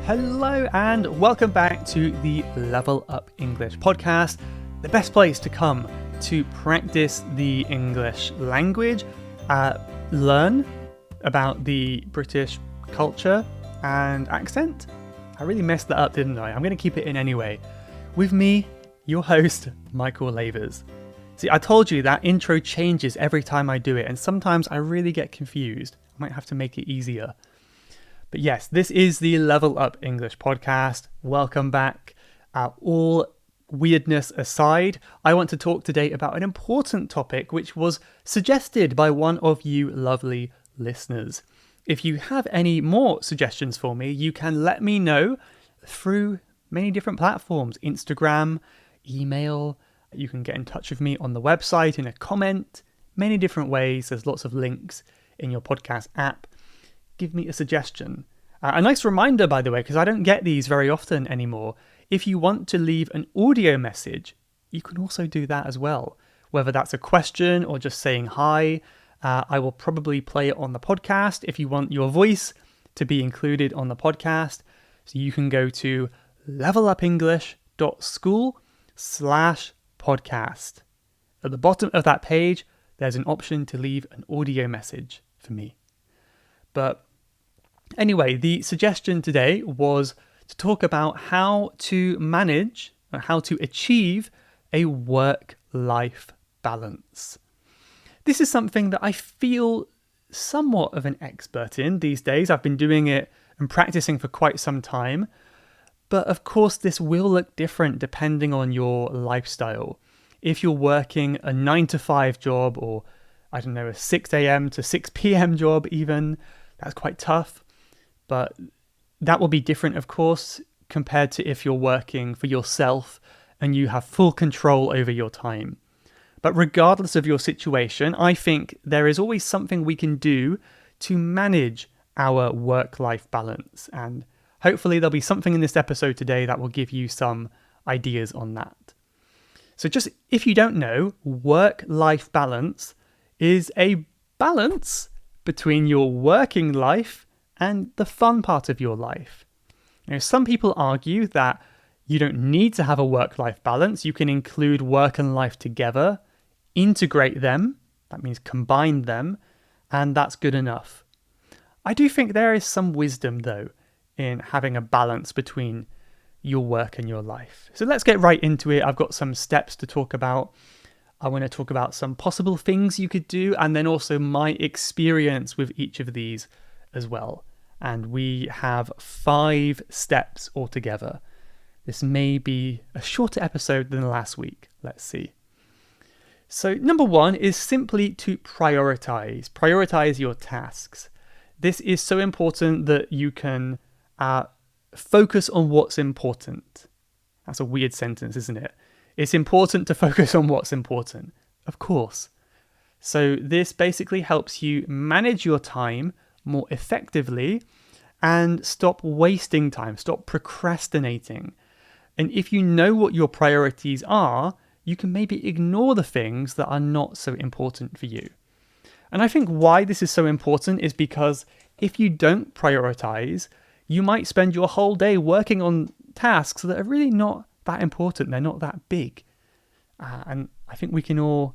Hello and welcome back to the Level Up English podcast, the best place to come to practice the English language, learn about the British culture and accent. I really messed that up, didn't I? I'm going to keep it in anyway. With me, your host, Michael Lavers. See, I told you that intro changes every time I do it, and sometimes I really get confused. I might have to make it easier. But yes, this is the Level Up English podcast. Welcome back. All weirdness aside, I want to talk today about an important topic which was suggested by one of you lovely listeners. If you have any more suggestions for me, you can let me know through many different platforms. Instagram, email, you can get in touch with me on the website in a comment, many different ways. There's lots of links in your podcast app. Give me a suggestion. A nice reminder, by the way, because I don't get these very often anymore. If you want to leave an audio message, you can also do that as well. Whether that's a question or just saying hi, I will probably play it on the podcast if you want your voice to be included on the podcast. So you can go to levelupenglish.school/podcast. At the bottom of that page, there's an option to leave an audio message for me. But anyway, the suggestion today was to talk about how to manage or how to achieve a work-life balance. This is something that I feel somewhat of an expert in these days. I've been doing it and practicing for quite some time. But of course, this will look different depending on your lifestyle. If you're working a 9-to-5 job or, I don't know, a 6 a.m. to 6 p.m. job even, that's quite tough. But that will be different, of course, compared to if you're working for yourself and you have full control over your time. But regardless of your situation, I think there is always something we can do to manage our work-life balance. And hopefully there'll be something in this episode today that will give you some ideas on that. So just if you don't know, work-life balance is a balance between your working life and the fun part of your life. Now, some people argue that you don't need to have a work-life balance. You can include work and life together, integrate them, that means combine them, and that's good enough. I do think there is some wisdom, though, in having a balance between your work and your life. So let's get right into it. I've got some steps to talk about. I want to talk about some possible things you could do, and then also my experience with each of these as well. And we have 5 steps altogether. This may be a shorter episode than last week. Let's see. So number 1 is simply to prioritize. Prioritize your tasks. This is so important that you can focus on what's important. That's a weird sentence, isn't it? It's important to focus on what's important, of course. So this basically helps you manage your time more effectively and stop wasting time, stop procrastinating. And if you know what your priorities are, you can maybe ignore the things that are not so important for you. And I think why this is so important is because if you don't prioritize, you might spend your whole day working on tasks that are really not that important. They're not that big. And I think we can all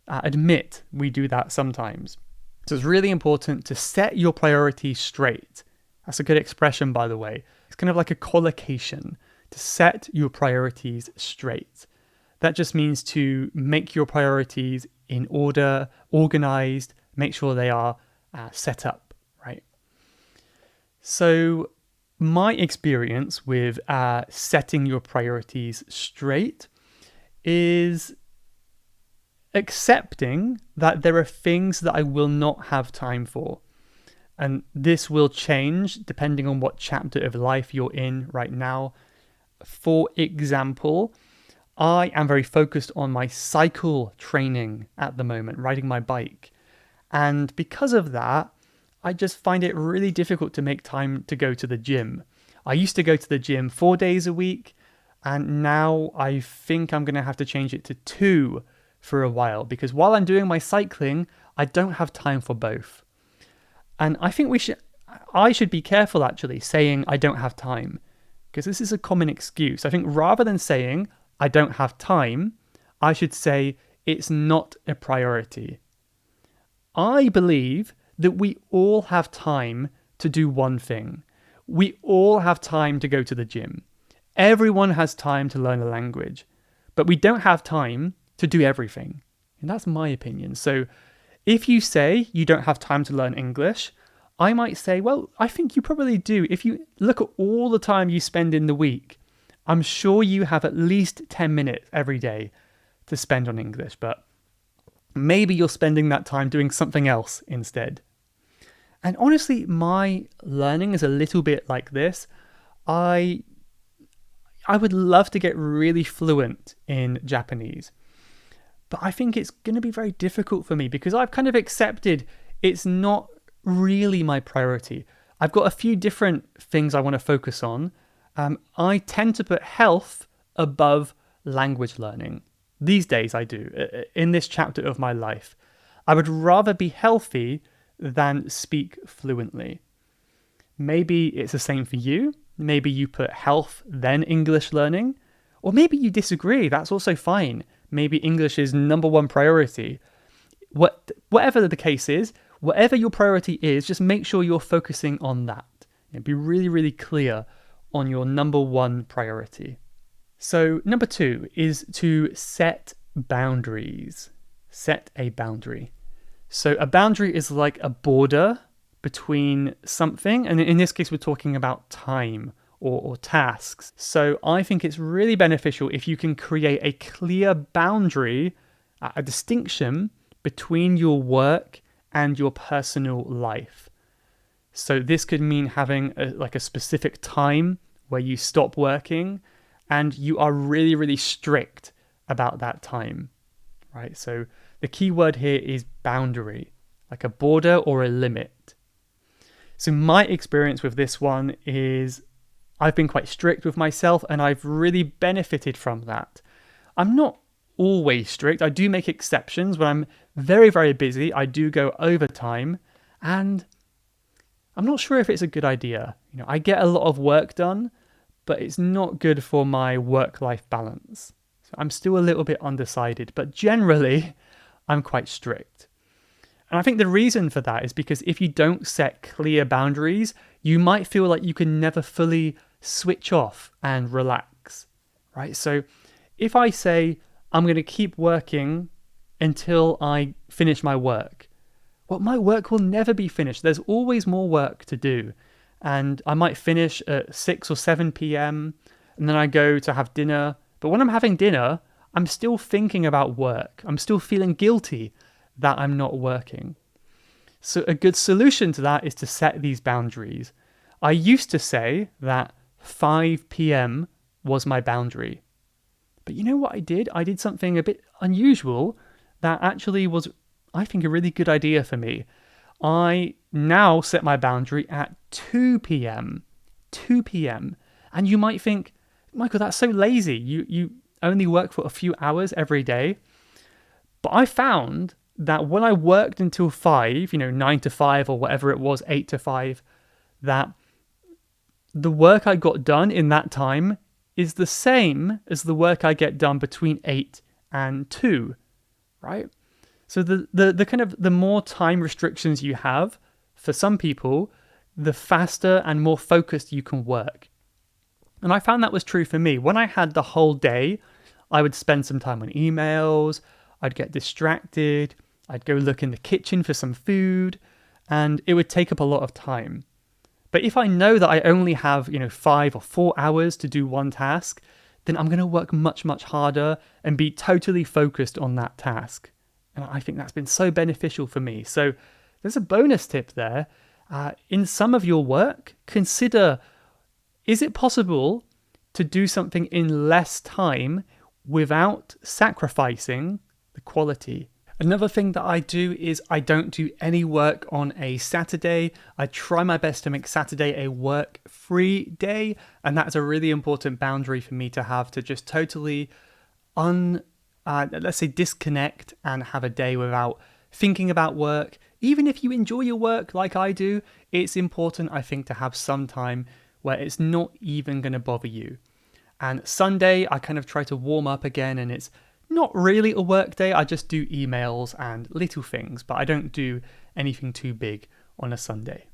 admit we do that sometimes. So it's really important to set your priorities straight. That's a good expression, by the way. It's kind of like a collocation, to set your priorities straight. That just means to make your priorities in order, organized, make sure they are set up, right? So my experience with setting your priorities straight is accepting that there are things that I will not have time for. And this will change depending on what chapter of life you're in right now. For example, I am very focused on my cycle training at the moment, riding my bike. And because of that, I just find it really difficult to make time to go to the gym. I used to go to the gym 4 days a week, and now I think I'm going to have to change it to 2 for a while, because while I'm doing my cycling, I don't have time for both. And I think we should I should be careful actually saying I don't have time, because this is a common excuse. I think rather than saying I don't have time, I should say it's not a priority. I believe that we all have time to do one thing. We all have time to go to the gym. Everyone has time to learn a language, but we don't have time to do everything. And that's my opinion. So if you say you don't have time to learn English, I might say, well, I think you probably do. If you look at all the time you spend in the week, I'm sure you have at least 10 minutes every day to spend on English, but maybe you're spending that time doing something else instead. And honestly, my learning is a little bit like this. I would love to get really fluent in Japanese, but I think it's going to be very difficult for me because I've kind of accepted it's not really my priority. I've got a few different things I want to focus on. I tend to put health above language learning. These days I do, in this chapter of my life. I would rather be healthy than speak fluently. Maybe it's the same for you. Maybe you put health then English learning. Or maybe you disagree. That's also fine. Maybe English is number one priority. Whatever the case is, whatever your priority is, just make sure you're focusing on that. Be really, really clear on your number one priority. So number 2 is to set boundaries. Set a boundary. So a boundary is like a border between something, and in this case we're talking about time or tasks. So I think it's really beneficial if you can create a clear boundary, a distinction between your work and your personal life. So this could mean having a specific time where you stop working and you are really, really strict about that time, right? So the key word here is boundary, like a border or a limit. So my experience with this one is I've been quite strict with myself and I've really benefited from that. I'm not always strict. I do make exceptions. When I'm very, very busy, I do go overtime, and I'm not sure if it's a good idea. I get a lot of work done, but it's not good for my work-life balance. So I'm still a little bit undecided, but generally, I'm quite strict. And I think the reason for that is because if you don't set clear boundaries, you might feel like you can never fully switch off and relax, right? So if I say, I'm going to keep working until I finish my work, well, my work will never be finished. There's always more work to do. And I might finish at 6 or 7 p.m. and then I go to have dinner. But when I'm having dinner, I'm still thinking about work. I'm still feeling guilty that I'm not working. So a good solution to that is to set these boundaries. I used to say that 5 p.m. was my boundary. But you know what I did? I did something a bit unusual that actually was, I think, a really good idea for me. I now set my boundary at 2 p.m. 2 p.m. And you might think, Michael, that's so lazy. You only work for a few hours every day. But I found that when I worked until 5, 9 to 5 or whatever it was, 8 to 5, that the work I got done in that time is the same as the work I get done between 8 and 2, right? So the kind of the more time restrictions you have, for some people, the faster and more focused you can work. And I found that was true for me. When I had the whole day, I would spend some time on emails, I'd get distracted, I'd go look in the kitchen for some food, and it would take up a lot of time. But if I know that I only have, 5 or 4 hours to do one task, then I'm going to work much, much harder and be totally focused on that task. And I think that's been so beneficial for me. So there's a bonus tip there. In some of your work, consider, is it possible to do something in less time without sacrificing the quality? Another thing that I do is I don't do any work on a Saturday. I try my best to make Saturday a work-free day, and that's a really important boundary for me to have, to just totally let's say disconnect and have a day without thinking about work. Even if you enjoy your work like I do, it's important, I think, to have some time where it's not even going to bother you. And Sunday, I kind of try to warm up again, and it's not really a work day. I just do emails and little things, but I don't do anything too big on a Sunday.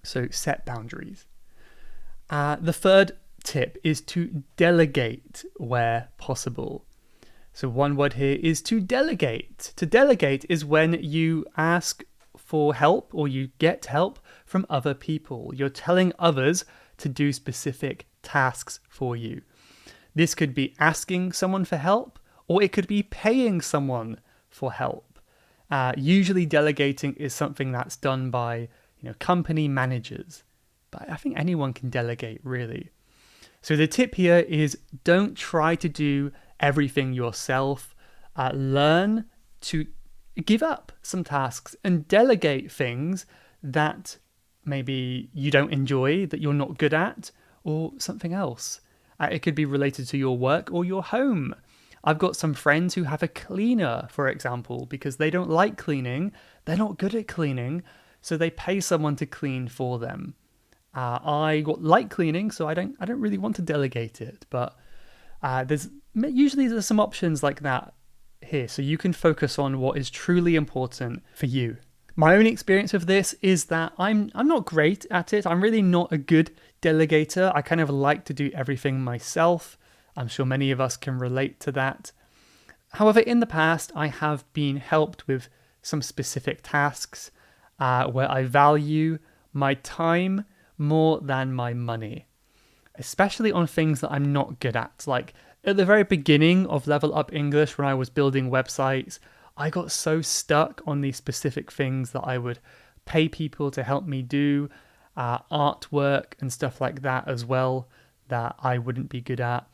So set boundaries. The third tip is to delegate where possible. So one word here is to delegate. To delegate is when you ask for help or you get help from other people. You're telling others to do specific tasks for you. This could be asking someone for help, or it could be paying someone for help. Usually delegating is something that's done by company managers, but I think anyone can delegate, really. So the tip here is don't try to do everything yourself. Learn to give up some tasks and delegate things that maybe you don't enjoy, that you're not good at, or something else. It could be related to your work or your home. I've got some friends who have a cleaner, for example, because they don't like cleaning, they're not good at cleaning, so they pay someone to clean for them. I like cleaning, so I don't really want to delegate it, but there's some options like that here, so you can focus on what is truly important for you. My own experience of this is that I'm not great at it. I'm really not a good delegator. I kind of like to do everything myself. I'm sure many of us can relate to that. However, in the past, I have been helped with some specific tasks where I value my time more than my money, especially on things that I'm not good at. Like at the very beginning of Level Up English, when I was building websites, I got so stuck on these specific things that I would pay people to help me do, artwork and stuff like that as well, that I wouldn't be good at.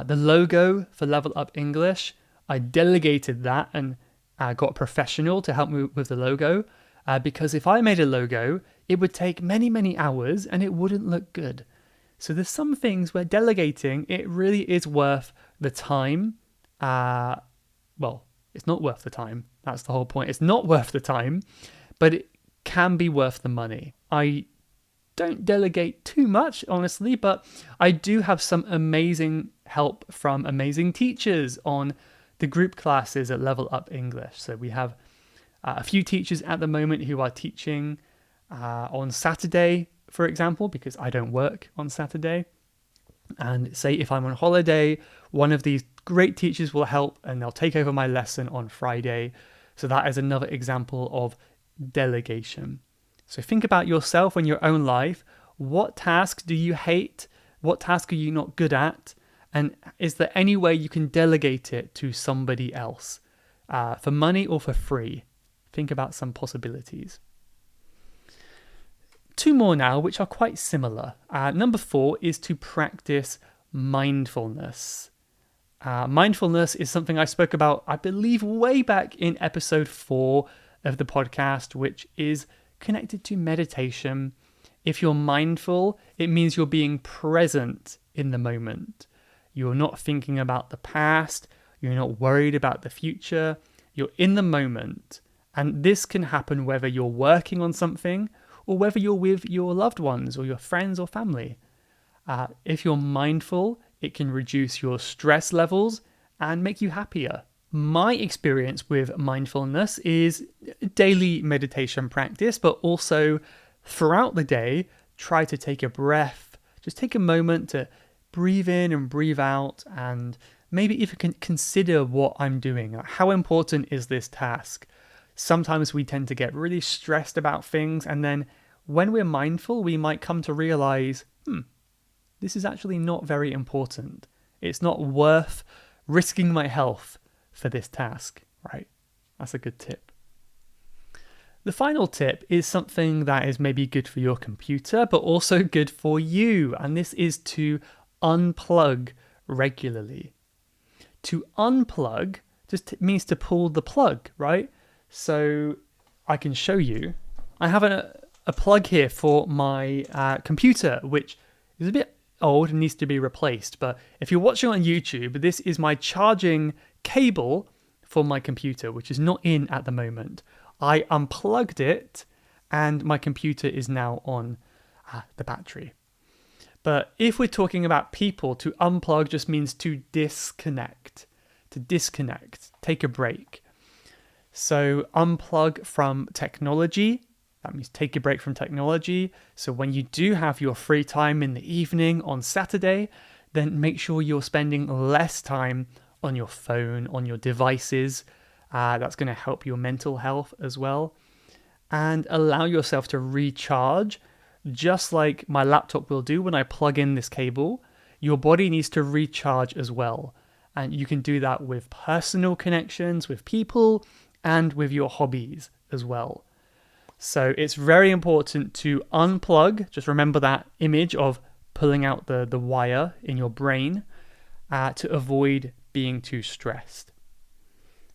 The logo for Level Up English, I delegated that and got a professional to help me with the logo, because if I made a logo, it would take many, many hours and it wouldn't look good. So there's some things where delegating, it really is worth the time. It's not worth the time. That's the whole point. It's not worth the time, but it can be worth the money. I don't delegate too much, honestly, but I do have some amazing help from amazing teachers on the group classes at Level Up English. So we have a few teachers at the moment who are teaching on Saturday, for example, because I don't work on Saturday. And say if I'm on holiday, one of these great teachers will help and they'll take over my lesson on Friday. So that is another example of delegation. So think about yourself in your own life. What tasks do you hate? What task are you not good at? And is there any way you can delegate it to somebody else for money or for free? Think about some possibilities. Two more now, which are quite similar. Number 4 is to practice mindfulness. Mindfulness is something I spoke about, I believe, way back in episode 4 of the podcast, which is connected to meditation. If you're mindful, it means you're being present in the moment. You're not thinking about the past. You're not worried about the future. You're in the moment. And this can happen whether you're working on something or whether you're with your loved ones or your friends or family. If you're mindful, it can reduce your stress levels and make you happier. My experience with mindfulness is daily meditation practice, but also throughout the day, try to take a breath. Just take a moment to breathe in and breathe out, and maybe if you can consider what I'm doing. How important is this task? Sometimes we tend to get really stressed about things, and then when we're mindful, we might come to realize, this is actually not very important. It's not worth risking my health for this task, right? That's a good tip. The final tip is something that is maybe good for your computer, but also good for you, and this is to unplug regularly. To unplug just means to pull the plug, right? So I can show you. I have a plug here for my computer, which is a bit old and needs to be replaced. But if you're watching on YouTube, this is my charging cable for my computer, which is not in at the moment. I unplugged it and my computer is now on the battery. But if we're talking about people, to unplug just means to disconnect, take a break. So unplug from technology, that means take a break from technology. So when you do have your free time in the evening on Saturday, then make sure you're spending less time on your phone, on your devices. That's going to help your mental health as well. And allow yourself to recharge, just like my laptop will do when I plug in this cable. Your body needs to recharge as well. And you can do that with personal connections, with people, and with your hobbies as well. So it's very important to unplug. Just remember that image of pulling out the wire in your brain to avoid being too stressed.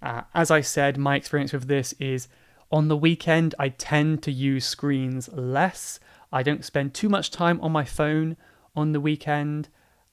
As I said, my experience with this is on the weekend, I tend to use screens less. I don't spend too much time on my phone on the weekend.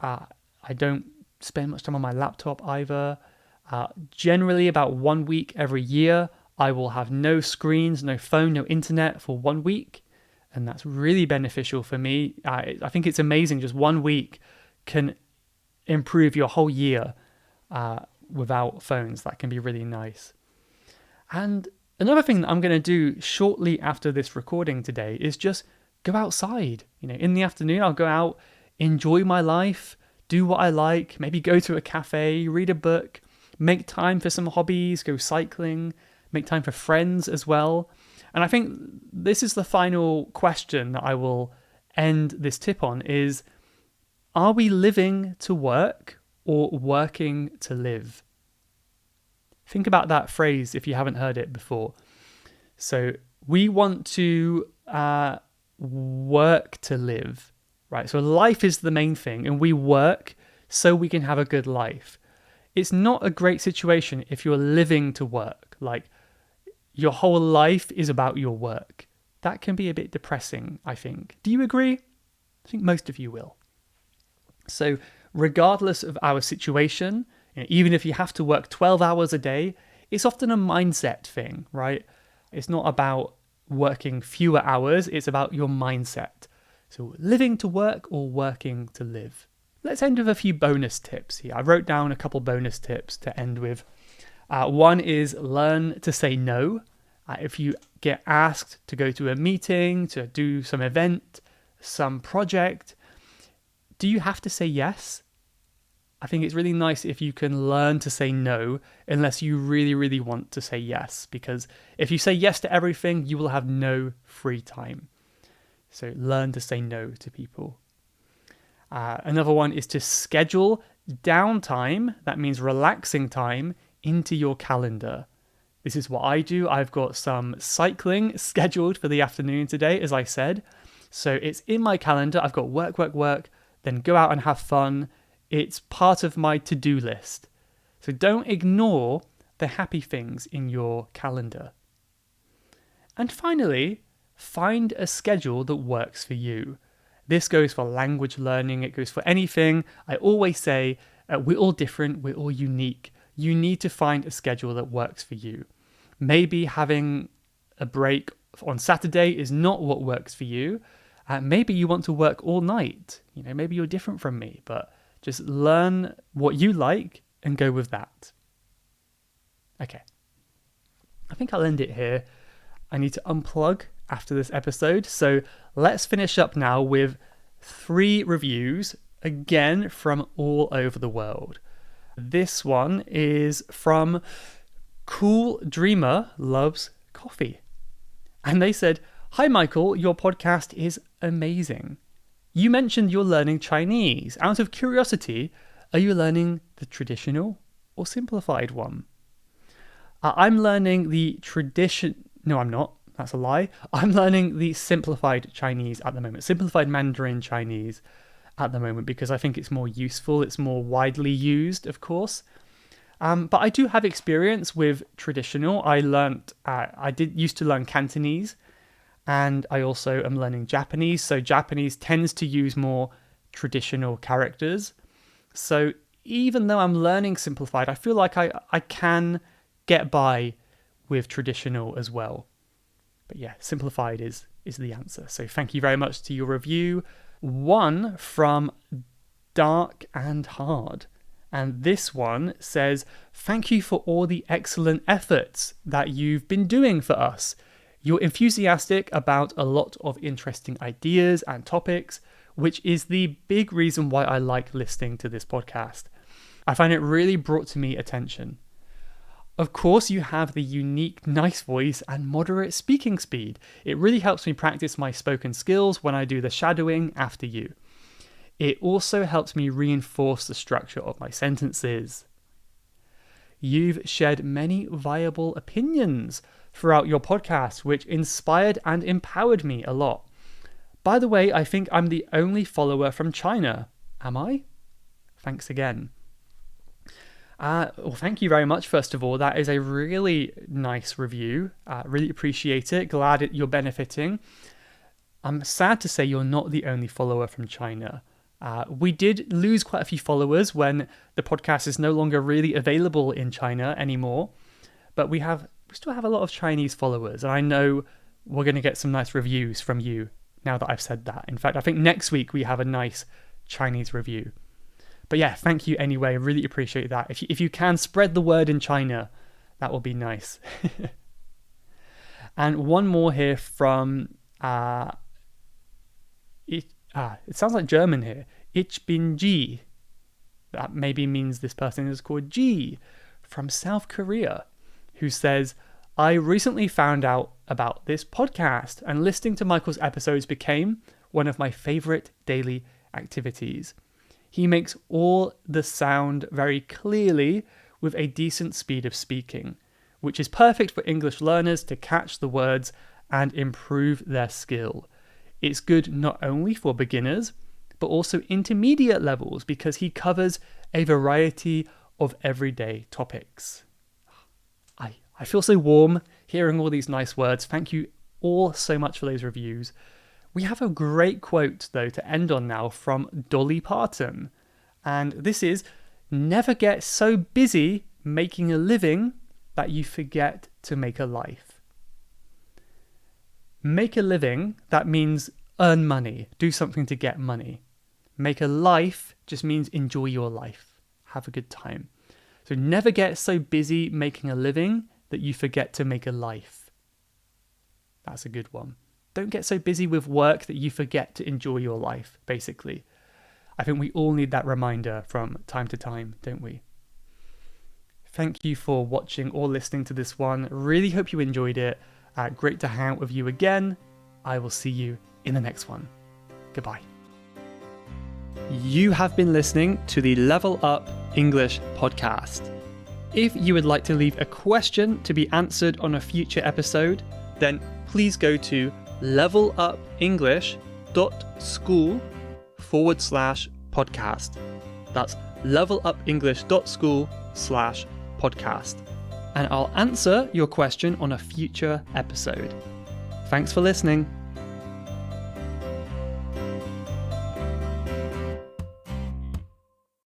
I don't spend much time on my laptop either. Generally, about 1 week every year, I will have no screens, no phone, no internet for 1 week. And that's really beneficial for me. I think it's amazing. Just 1 week can improve your whole year without phones. That can be really nice. And another thing that I'm going to do shortly after this recording today is just go outside. In the afternoon, I'll go out, enjoy my life, do what I like, maybe go to a cafe, read a book, make time for some hobbies, go cycling, make time for friends as well. And I think this is the final question that I will end this tip on is, are we living to work or working to live? Think about that phrase if you haven't heard it before. So we want to work to live, right? So life is the main thing, and we work so we can have a good life. It's not a great situation if you're living to work, like your whole life is about your work. That can be a bit depressing, I think. Do you agree? I think most of you will. So regardless of our situation, even if you have to work 12 hours a day, it's often a mindset thing, right? It's not about working fewer hours, it's about your mindset. So living to work or working to live. Let's end with a few bonus tips here. I wrote down a couple bonus tips to end with. One is learn to say no. If you get asked to go to a meeting, to do some event, some project, do you have to say yes? I think it's really nice if you can learn to say no, unless you really, really want to say yes. Because if you say yes to everything, you will have no free time. So learn to say no to people. Another one is to schedule downtime, that means relaxing time, into your calendar. This is what I do. I've got some cycling scheduled for the afternoon today, as I said. So it's in my calendar. I've got work, then go out and have fun. It's part of my to-do list. So don't ignore the happy things in your calendar. And finally, find a schedule that works for you. This goes for language learning. It goes for anything. I always say, we're all different. We're all unique. You need to find a schedule that works for you. Maybe having a break on Saturday is not what works for you. Maybe you want to work all night. Maybe you're different from me, but just learn what you like and go with that. Okay. I think I'll end it here. I need to unplug after this episode. So let's finish up now with 3 reviews, again from all over the world. This one is from Cool Dreamer Loves Coffee. And they said, "Hi Michael, your podcast is amazing. You mentioned you're learning Chinese. Out of curiosity, are you learning the traditional or simplified one?" I'm learning the tradition... No, I'm not. That's a lie. I'm learning the simplified Chinese at the moment. Simplified Mandarin Chinese at the moment because I think it's more useful. It's more widely used, of course. But I do have experience with traditional. I used to learn Cantonese, and I also am learning Japanese. So Japanese tends to use more traditional characters. So even though I'm learning simplified, I feel like I can get by with traditional as well. But yeah, simplified is the answer. So thank you very much to your review. One from Dark and Hard. And this one says, thank you for all the excellent efforts that you've been doing for us. You're enthusiastic about a lot of interesting ideas and topics, which is the big reason why I like listening to this podcast. I find it really brought to me attention. Of course, you have the unique, nice voice and moderate speaking speed. It really helps me practice my spoken skills when I do the shadowing after you. It also helps me reinforce the structure of my sentences. You've shared many viable opinions throughout your podcast, which inspired and empowered me a lot. By the way, I think I'm the only follower from China. Am I? Thanks again. Well, thank you very much, first of all. That is a really nice review. Really appreciate it. Glad you're benefiting. I'm sad to say you're not the only follower from China. We did lose quite a few followers when the podcast is no longer really available in China anymore. But we still have a lot of Chinese followers. And I know we're going to get some nice reviews from you now that I've said that. In fact, I think next week we have a nice Chinese review. But yeah, thank you anyway. Really appreciate that. If you can spread the word in China, that will be nice. And one more here from, it sounds like German here. Ich bin G. That maybe means this person is called G, from South Korea, who says, I recently found out about this podcast and listening to Michael's episodes became one of my favorite daily activities. He makes all the sound very clearly with a decent speed of speaking, which is perfect for English learners to catch the words and improve their skill. It's good not only for beginners, but also intermediate levels because he covers a variety of everyday topics. I feel so warm hearing all these nice words. Thank you all so much for those reviews. We have a great quote, though, to end on now from Dolly Parton. And this is, never get so busy making a living that you forget to make a life. Make a living, that means earn money, do something to get money. Make a life just means enjoy your life, have a good time. So never get so busy making a living that you forget to make a life. That's a good one. Don't get so busy with work that you forget to enjoy your life, basically. I think we all need that reminder from time to time, don't we? Thank you for watching or listening to this one. Really hope you enjoyed it. Great to hang out with you again. I will see you in the next one. Goodbye. You have been listening to the Level Up English podcast. If you would like to leave a question to be answered on a future episode, then please go to levelupenglish.school/podcast. That's levelupenglish.school/podcast. And I'll answer your question on a future episode. Thanks for listening.